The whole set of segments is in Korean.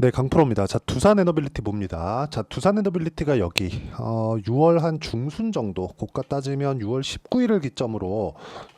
네, 강프로입니다. 자, 두산 에너빌리티 봅니다. 자, 두산 에너빌리티가 여기 6월 한 중순 정도, 고가 따지면 6월 19일을 기점으로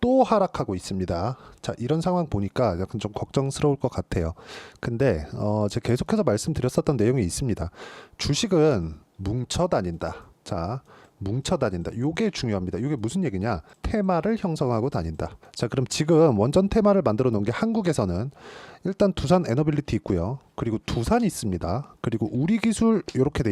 또 하락하고 있습니다. 자, 이런 상황 보니까 약간 좀 걱정스러울 것 같아요. 근데 제가 계속해서 말씀드렸었던 내용이 있습니다. 주식은 뭉쳐 다닌다. 자, 뭉쳐 다닌다. 요게 중요합니다. 요게 무슨 얘기냐? 테마를 형성하고 다닌다. 자, 그럼 지금 원전 테마를 만들어 놓은 게 한국에서는 일단 두산 에너빌리티 있고요. 그리고 두산이 있습니다. 그리고 우리기술 이렇게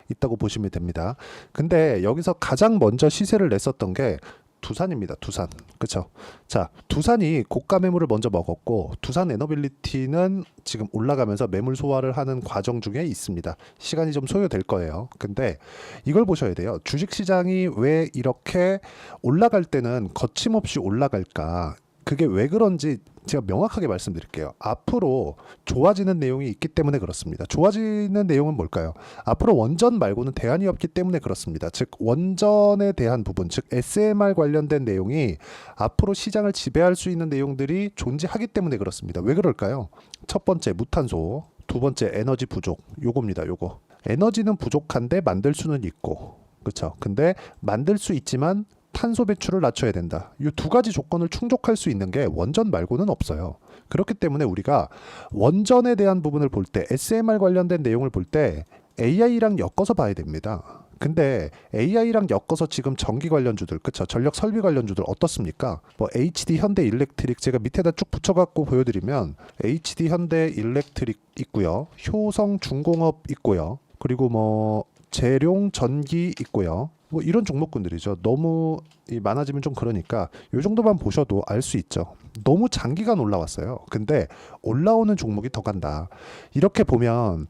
있다고 보시면 됩니다. 근데 여기서 가장 먼저 시세를 냈었던 게 두산입니다. 두산. 그쵸? 자, 두산이 고가 매물을 먼저 먹었고 두산 에너빌리티는 지금 올라가면서 매물 소화를 하는 과정 중에 있습니다. 시간이 좀 소요될 거예요. 근데 이걸 보셔야 돼요. 주식 시장이 왜 이렇게 올라갈 때는 거침없이 올라갈까? 그게 왜 그런지 제가 명확하게 말씀드릴게요. 앞으로 좋아지는 내용이 있기 때문에 그렇습니다. 좋아지는 내용은 뭘까요? 앞으로 원전 말고는 대안이 없기 때문에 그렇습니다. 즉 원전에 대한 부분, 즉 SMR 관련된 내용이 앞으로 시장을 지배할 수 있는 내용들이 존재하기 때문에 그렇습니다. 왜 그럴까요? 첫 번째 무탄소, 두 번째 에너지 부족. 요겁니다. 요거. 에너지는 부족한데 만들 수는 있고. 그렇죠? 근데 만들 수 있지만 탄소 배출을 낮춰야 된다. 이 두 가지 조건을 충족할 수 있는 게 원전 말고는 없어요. 그렇기 때문에 우리가 원전에 대한 부분을 볼 때, SMR 관련된 내용을 볼 때 AI랑 엮어서 봐야 됩니다. 근데 AI랑 엮어서 지금 전기 관련주들, 그쵸? 전력 설비 관련주들 어떻습니까? 뭐 HD 현대 일렉트릭 제가 밑에다 쭉 붙여갖고 보여드리면 HD 현대 일렉트릭 있고요, 효성 중공업 있고요, 그리고 뭐 재룡 전기 있고요. 뭐 이런 종목군들이죠. 너무 많아지면 좀 그러니까 요 정도만 보셔도 알 수 있죠. 너무 장기간 올라왔어요. 근데 올라오는 종목이 더 간다. 이렇게 보면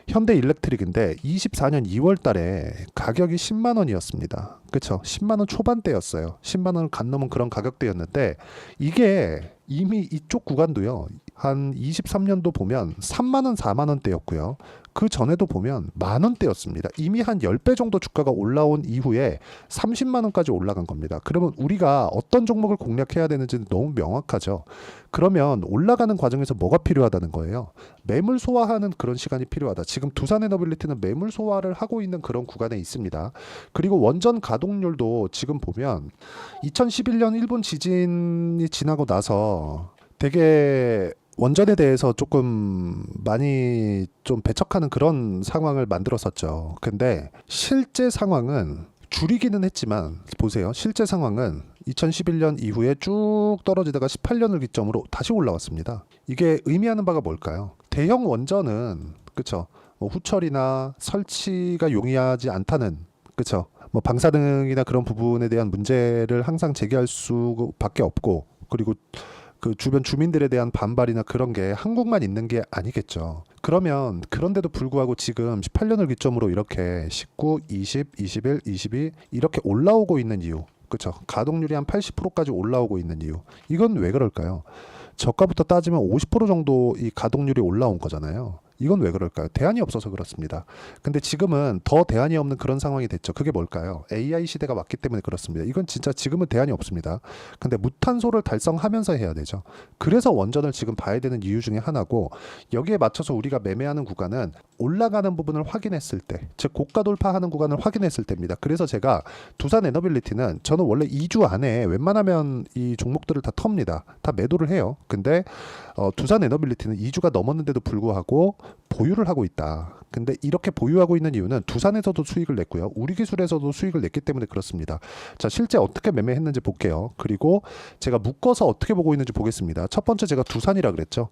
현대 일렉트릭인데 24년 2월 달에 가격이 10만 원이었습니다. 그렇죠? 10만 원 초반대였어요. 10만 원을 간 넘은 그런 가격대였는데 이게 이미 이쪽 구간도요. 한 23년도 보면 3만 원, 4만 원대였고요. 그 전에도 보면 만 원대였습니다. 이미 한 10배 정도 주가가 올라온 이후에 30만 원까지 올라간 겁니다. 그러면 우리가 어떤 종목을 공략해야 되는지는 너무 명확하죠. 그러면 올라가는 과정에서 뭐가 필요하다는 거예요? 매물 소화하는 그런 시간이 필요하다. 지금 두산에너빌리티는 매물 소화를 하고 있는 그런 구간에 있습니다. 그리고 원전 가동률도 지금 보면 2011년 일본 지진이 지나고 나서 되게 원전에 대해서 조금 많이 좀 배척하는 그런 상황을 만들었었죠. 근데 실제 상황은 줄이기는 했지만 보세요. 실제 상황은 2011년 이후에 쭉 떨어지다가 18년을 기점으로 다시 올라왔습니다. 이게 의미하는 바가 뭘까요? 대형 원전은 그쵸? 뭐 후처리나 설치가 용이하지 않다는 그쵸? 뭐 방사능이나 그런 부분에 대한 문제를 항상 제기할 수밖에 없고 그리고 그 주변 주민들에 대한 반발이나 그런 게 한국만 있는 게 아니겠죠. 그러면 그런데도 불구하고 지금 18년을 기점으로 이렇게 19, 20, 21, 22 이렇게 올라오고 있는 이유. 그렇죠. 가동률이 한 80%까지 올라오고 있는 이유. 이건 왜 그럴까요? 저가부터 따지면 50% 정도 이 가동률이 올라온 거잖아요. 이건 왜 그럴까요? 대안이 없어서 그렇습니다. 근데 지금은 더 대안이 없는 그런 상황이 됐죠. 그게 뭘까요? AI 시대가 왔기 때문에 그렇습니다. 이건 진짜 지금은 대안이 없습니다. 근데 무탄소를 달성하면서 해야 되죠. 그래서 원전을 지금 봐야 되는 이유 중에 하나고 여기에 맞춰서 우리가 매매하는 구간은 올라가는 부분을 확인했을 때, 즉 고가 돌파하는 구간을 확인했을 때입니다. 그래서 제가 두산 에너빌리티는 저는 원래 2주 안에 웬만하면 이 종목들을 다 텁니다. 다 매도를 해요. 근데 두산 에너빌리티는 2주가 넘었는데도 불구하고 보유를 하고 있다. 근데 이렇게 보유하고 있는 이유는 두산에서도 수익을 냈고요. 우리기술에서도 수익을 냈기 때문에 그렇습니다. 자, 실제 어떻게 매매했는지 볼게요. 그리고 제가 묶어서 어떻게 보고 있는지 보겠습니다. 첫 번째 제가 두산이라 그랬죠.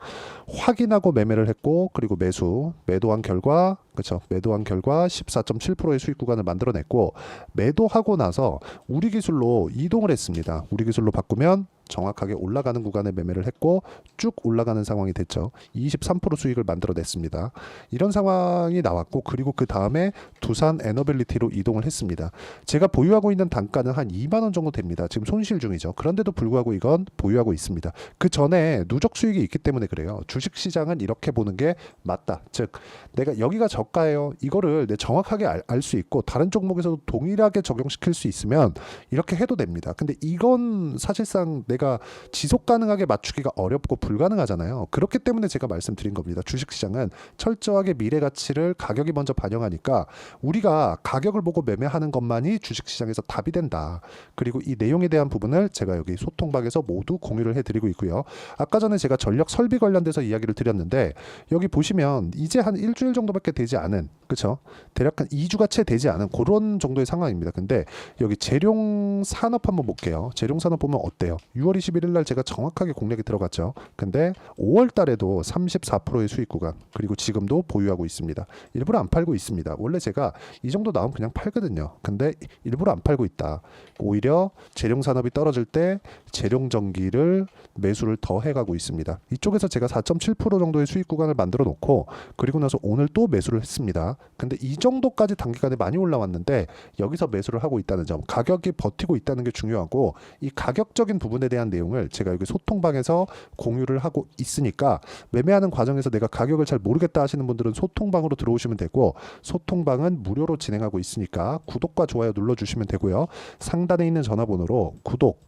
확인하고 매매를 했고 그리고 매도한 결과 그렇죠. 매도한 결과 14.7%의 수익 구간을 만들어냈고 매도하고 나서 우리기술로 이동을 했습니다. 우리기술로 바꾸면 정확하게 올라가는 구간에 매매를 했고 쭉 올라가는 상황이 됐죠. 23% 수익을 만들어냈습니다. 이런 상황이 나왔고 그리고 그 다음에 두산 에너빌리티로 이동을 했습니다. 제가 보유하고 있는 단가는 한 2만 원 정도 됩니다. 지금 손실 중이죠. 그런데도 불구하고 이건 보유하고 있습니다. 그 전에 누적 수익이 있기 때문에 그래요. 주식시장은 이렇게 보는 게 맞다. 즉 내가 여기가 저가예요. 이거를 내 정확하게 알 수 있고 다른 종목에서도 동일하게 적용시킬 수 있으면 이렇게 해도 됩니다. 근데 이건 사실상 내가 내가 지속 가능하게 맞추기가 어렵고 불가능하잖아요. 그렇기 때문에 제가 말씀드린 겁니다. 주식시장은 철저하게 미래 가치를 가격이 먼저 반영하니까 우리가 가격을 보고 매매하는 것만이 주식시장에서 답이 된다. 그리고 이 내용에 대한 부분을 제가 여기 소통방에서 모두 공유를 해드리고 있고요. 아까 전에 제가 전력 설비 관련돼서 이야기를 드렸는데 여기 보시면 이제 한 일주일 정도밖에 되지 않은, 그쵸? 대략 한 2주가 채 되지 않은 그런 정도의 상황입니다. 근데 여기 재룡 산업 한번 볼게요. 재룡 산업 보면 어때요? 6월 21일 날 제가 정확하게 공략이 들어갔죠. 근데 5월 달에도 34%의 수익 구간, 그리고 지금도 보유하고 있습니다. 일부러 안 팔고 있습니다. 원래 제가 이 정도 나오면 그냥 팔거든요. 근데 일부러 안 팔고 있다. 오히려 재룡 산업이 떨어질 때 재룡 전기를 매수를 더 해가고 있습니다. 이쪽에서 제가 4.7% 정도의 수익 구간을 만들어 놓고 그리고 나서 오늘 또 매수를 했습니다. 근데 이 정도까지 단기간에 많이 올라왔는데 여기서 매수를 하고 있다는 점, 가격이 버티고 있다는 게 중요하고 이 가격적인 부분에 대한 내용을 제가 여기 소통방에서 공유를 하고 있으니까 매매하는 과정에서 내가 가격을 잘 모르겠다 하시는 분들은 소통방으로 들어오시면 되고 소통방은 무료로 진행하고 있으니까 구독과 좋아요 눌러주시면 되고요. 상단에 있는 전화번호로 구독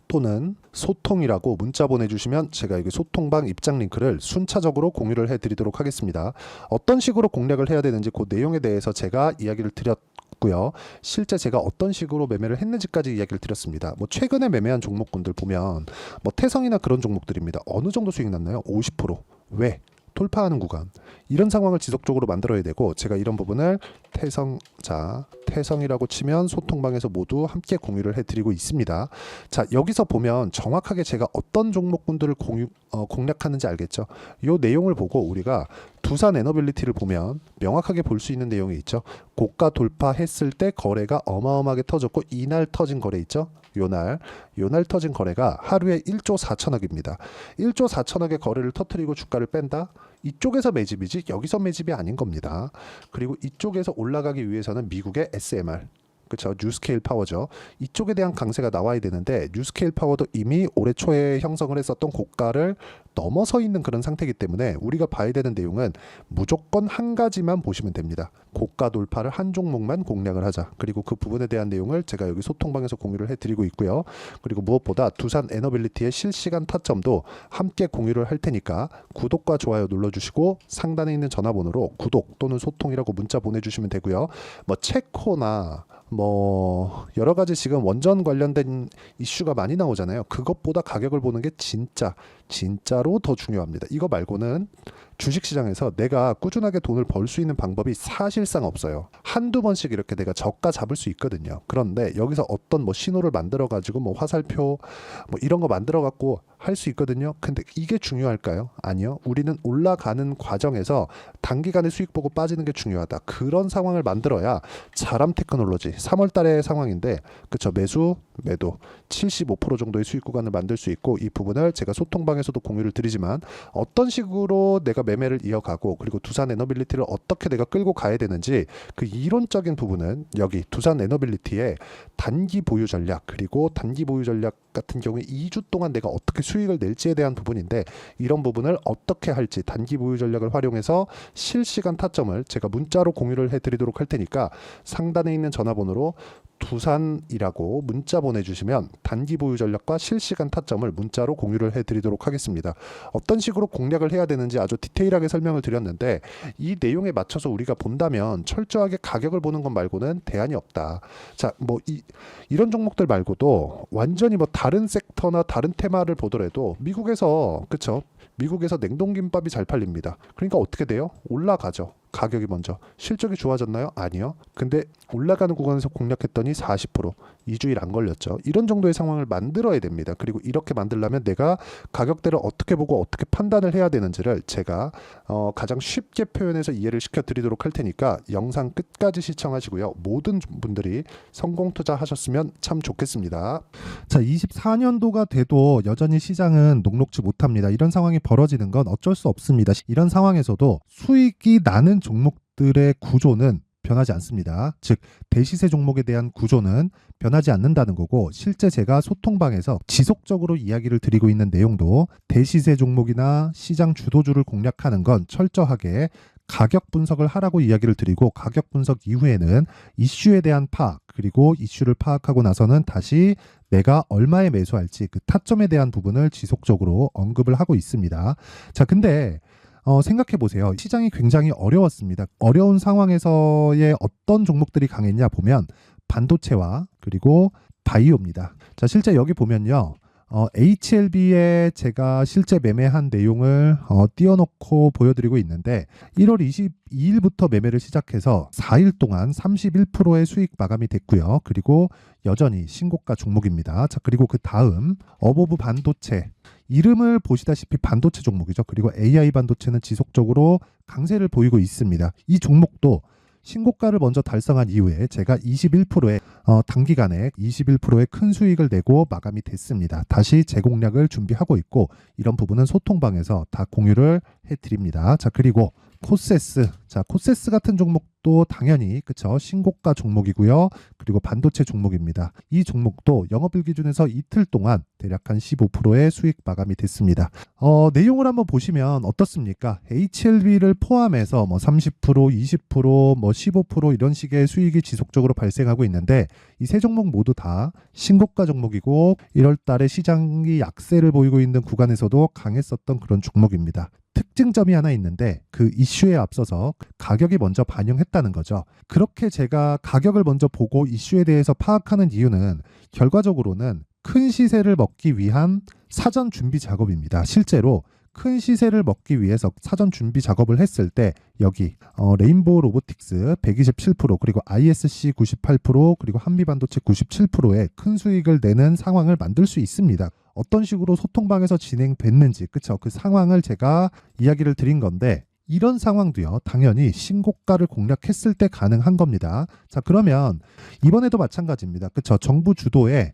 또는 소통이라고 문자 보내주시면 제가 여기 소통방 입장 링크를 순차적으로 공유를 해드리도록 하겠습니다. 어떤 식으로 공략을 해야 되는지 그 내용에 대해서 제가 이야기를 드렸고요. 실제 제가 어떤 식으로 매매를 했는지까지 이야기를 드렸습니다. 뭐 최근에 매매한 종목군들 보면 뭐 태성이나 그런 종목들입니다. 어느 정도 수익 났나요? 50%. 왜? 돌파하는 구간, 이런 상황을 지속적으로 만들어야 되고 제가 이런 부분을 태성이라고 치면 소통방에서 모두 함께 공유를 해드리고 있습니다. 자, 여기서 보면 정확하게 제가 어떤 종목군들을 공략하는지 알겠죠? 이 내용을 보고 우리가 두산 에너빌리티를 보면 명확하게 볼 수 있는 내용이 있죠. 고가 돌파했을 때 거래가 어마어마하게 터졌고 이날 터진 거래 있죠. 요날 터진 거래가 하루에 1조 4천억입니다. 1조 4천억의 거래를 터뜨리고 주가를 뺀다? 이쪽에서 매집이지 여기서 매집이 아닌 겁니다. 그리고 이쪽에서 올라가기 위해서는 미국의 SMR, 그렇죠, 뉴스케일 파워죠. 이쪽에 대한 강세가 나와야 되는데 뉴스케일 파워도 이미 올해 초에 형성을 했었던 고가를 넘어서 있는 그런 상태이기 때문에 우리가 봐야 되는 내용은 무조건 한 가지만 보시면 됩니다. 고가 돌파를 한 종목만 공략을 하자. 그리고 그 부분에 대한 내용을 제가 여기 소통방에서 공유를 해드리고 있고요. 그리고 무엇보다 두산 에너빌리티의 실시간 타점도 함께 공유를 할 테니까 구독과 좋아요 눌러주시고 상단에 있는 전화번호로 구독 또는 소통이라고 문자 보내주시면 되고요. 뭐 체코나 뭐 여러 가지 지금 원전 관련된 이슈가 많이 나오잖아요. 그것보다 가격을 보는 게 진짜로 더 중요합니다. 이거 말고는 주식시장에서 내가 꾸준하게 돈을 벌 수 있는 방법이 사실상 없어요. 한두 번씩 이렇게 내가 저가 잡을 수 있거든요. 그런데 여기서 어떤 뭐 신호를 만들어 가지고 뭐 화살표 뭐 이런 거 만들어 갖고 할 수 있거든요. 근데 이게 중요할까요? 아니요. 우리는 올라가는 과정에서 단기간에 수익 보고 빠지는 게 중요하다. 그런 상황을 만들어야 자람 테크놀로지 3월 달의 상황인데 그쵸, 매도 75% 정도의 수익 구간을 만들 수 있고 이 부분을 제가 소통방에서도 공유를 드리지만 어떤 식으로 내가 매매를 이어가고 그리고 두산 에너빌리티를 어떻게 내가 끌고 가야 되는지 그 이론적인 부분은 여기 두산 에너빌리티의 단기 보유 전략, 그리고 단기 보유 전략 같은 경우에 2주 동안 내가 어떻게 수익을 낼지에 대한 부분인데 이런 부분을 어떻게 할지 단기 보유 전략을 활용해서 실시간 타점을 제가 문자로 공유를 해드리도록 할 테니까 상단에 있는 전화번호로 두산이라고 문자 보내주시면 단기 보유 전략과 실시간 타점을 문자로 공유를 해드리도록 하겠습니다. 어떤 식으로 공략을 해야 되는지 아주 디테일하게 설명을 드렸는데 이 내용에 맞춰서 우리가 본다면 철저하게 가격을 보는 것 말고는 대안이 없다. 자, 뭐 이런 종목들 말고도 완전히 뭐 다른 섹터나 다른 테마를 보더라도 미국에서, 그쵸, 미국에서 냉동김밥이 잘 팔립니다. 그러니까 어떻게 돼요? 올라가죠. 가격이 먼저. 실적이 좋아졌나요? 아니요. 근데 올라가는 구간에서 공략했더니 40%, 2주일 안 걸렸죠. 이런 정도의 상황을 만들어야 됩니다. 그리고 이렇게 만들려면 내가 가격대를 어떻게 보고 어떻게 판단을 해야 되는지를 제가 가장 쉽게 표현해서 이해를 시켜드리도록 할 테니까 영상 끝까지 시청하시고요. 모든 분들이 성공 투자하셨으면 참 좋겠습니다. 자, 24년도가 돼도 여전히 시장은 녹록지 못합니다. 이런 상황이 벌어지는 건 어쩔 수 없습니다. 이런 상황에서도 수익이 나는 종목들의 구조는 변하지 않습니다. 즉 대시세 종목에 대한 구조는 변하지 않는다는 거고, 실제 제가 소통방에서 지속적으로 이야기를 드리고 있는 내용도 대시세 종목이나 시장 주도주를 공략하는 건 철저하게 가격 분석을 하라고 이야기를 드리고 가격 분석 이후에는 이슈에 대한 파악 그리고 이슈를 파악하고 나서는 다시 내가 얼마에 매수할지 그 타점에 대한 부분을 지속적으로 언급을 하고 있습니다. 자, 근데 생각해 보세요. 시장이 굉장히 어려웠습니다. 어려운 상황에서의 어떤 종목들이 강했냐 보면 반도체와 그리고 바이오입니다. 자, 실제 여기 보면요. HLB에 제가 실제 매매한 내용을 띄워놓고 보여드리고 있는데 1월 22일부터 매매를 시작해서 4일 동안 31%의 수익 마감이 됐고요. 그리고 여전히 신고가 종목입니다. 자, 그리고 그 다음 어보브 반도체 이름을 보시다시피 반도체 종목이죠. 그리고 AI 반도체는 지속적으로 강세를 보이고 있습니다. 이 종목도 신고가를 먼저 달성한 이후에 제가 21%의 단기간에 21%의 큰 수익을 내고 마감이 됐습니다. 다시 재공략을 준비하고 있고 이런 부분은 소통방에서 다 공유를 해드립니다. 자, 그리고 코세스. 자, 코세스 같은 종목도 당연히 그쵸 신고가 종목이고요. 그리고 반도체 종목입니다. 이 종목도 영업일 기준에서 이틀 동안 대략 한 15%의 수익 마감이 됐습니다. 내용을 한번 보시면 어떻습니까? HLB를 포함해서 뭐 30%, 20%, 뭐 15% 이런 식의 수익이 지속적으로 발생하고 있는데 이 세 종목 모두 다 신고가 종목이고 1월 달에 시장이 약세를 보이고 있는 구간에서도 강했었던 그런 종목입니다. 특징점이 하나 있는데 그 이슈에 앞서서 가격이 먼저 반영했다는 거죠. 그렇게 제가 가격을 먼저 보고 이슈에 대해서 파악하는 이유는 결과적으로는 큰 시세를 먹기 위한 사전 준비 작업입니다. 실제로 큰 시세를 먹기 위해서 사전 준비 작업을 했을 때 여기 레인보우 로보틱스 127% 그리고 ISC 98% 그리고 한미반도체 97%의 큰 수익을 내는 상황을 만들 수 있습니다. 어떤 식으로 소통방에서 진행됐는지 그쵸? 그 상황을 제가 이야기를 드린 건데 이런 상황도요 당연히 신고가를 공략했을 때 가능한 겁니다. 자, 그러면 이번에도 마찬가지입니다. 그쵸? 정부 주도의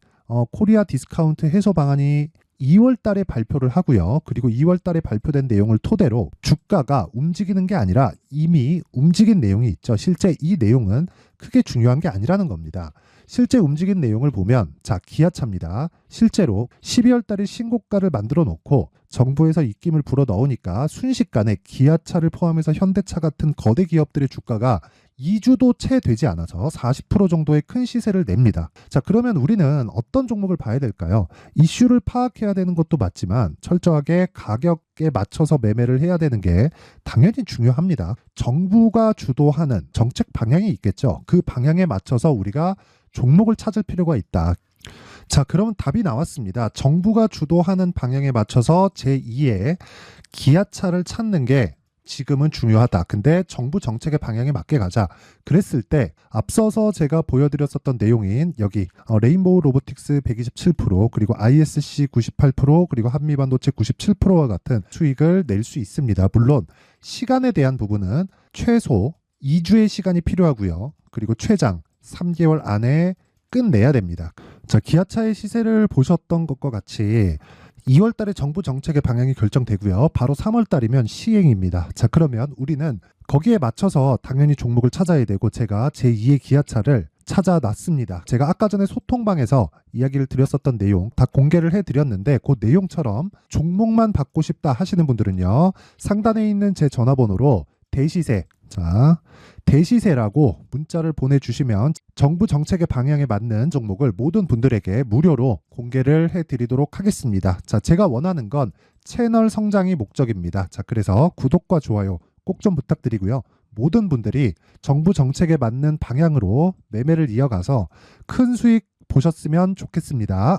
코리아 디스카운트 해소 방안이 2월 달에 발표를 하고요. 그리고 2월 달에 발표된 내용을 토대로 주가가 움직이는 게 아니라 이미 움직인 내용이 있죠. 실제 이 내용은 크게 중요한 게 아니라는 겁니다. 실제 움직인 내용을 보면 자, 기아차입니다. 실제로 12월 달에 신고가를 만들어 놓고 정부에서 입김을 불어 넣으니까 순식간에 기아차를 포함해서 현대차 같은 거대 기업들의 주가가 2주도 채 되지 않아서 40% 정도의 큰 시세를 냅니다. 자, 그러면 우리는 어떤 종목을 봐야 될까요? 이슈를 파악해야 되는 것도 맞지만 철저하게 가격에 맞춰서 매매를 해야 되는 게 당연히 중요합니다. 정부가 주도하는 정책 방향이 있겠죠. 그 방향에 맞춰서 우리가 종목을 찾을 필요가 있다. 자, 그러면 답이 나왔습니다. 정부가 주도하는 방향에 맞춰서 제2의 기아차를 찾는 게 지금은 중요하다. 근데 정부 정책의 방향에 맞게 가자. 그랬을 때 앞서서 제가 보여드렸었던 내용인 여기 레인보우 로보틱스 127% 그리고 ISC 98% 그리고 한미반도체 97%와 같은 수익을 낼 수 있습니다. 물론 시간에 대한 부분은 최소 2주의 시간이 필요하고요. 그리고 최장 3개월 안에 끝내야 됩니다. 자, 기아차의 시세를 보셨던 것과 같이 2월 달에 정부 정책의 방향이 결정되고요. 바로 3월 달이면 시행입니다. 자, 그러면 우리는 거기에 맞춰서 당연히 종목을 찾아야 되고 제가 제2의 기아차를 찾아놨습니다. 제가 아까 전에 소통방에서 이야기를 드렸었던 내용 다 공개를 해드렸는데 그 내용처럼 종목만 받고 싶다 하시는 분들은요. 상단에 있는 제 전화번호로 대시세 자, 대시세라고 문자를 보내주시면 정부 정책의 방향에 맞는 종목을 모든 분들에게 무료로 공개를 해드리도록 하겠습니다. 자, 제가 원하는 건 채널 성장이 목적입니다. 자, 그래서 구독과 좋아요 꼭 좀 부탁드리고요. 모든 분들이 정부 정책에 맞는 방향으로 매매를 이어가서 큰 수익 보셨으면 좋겠습니다.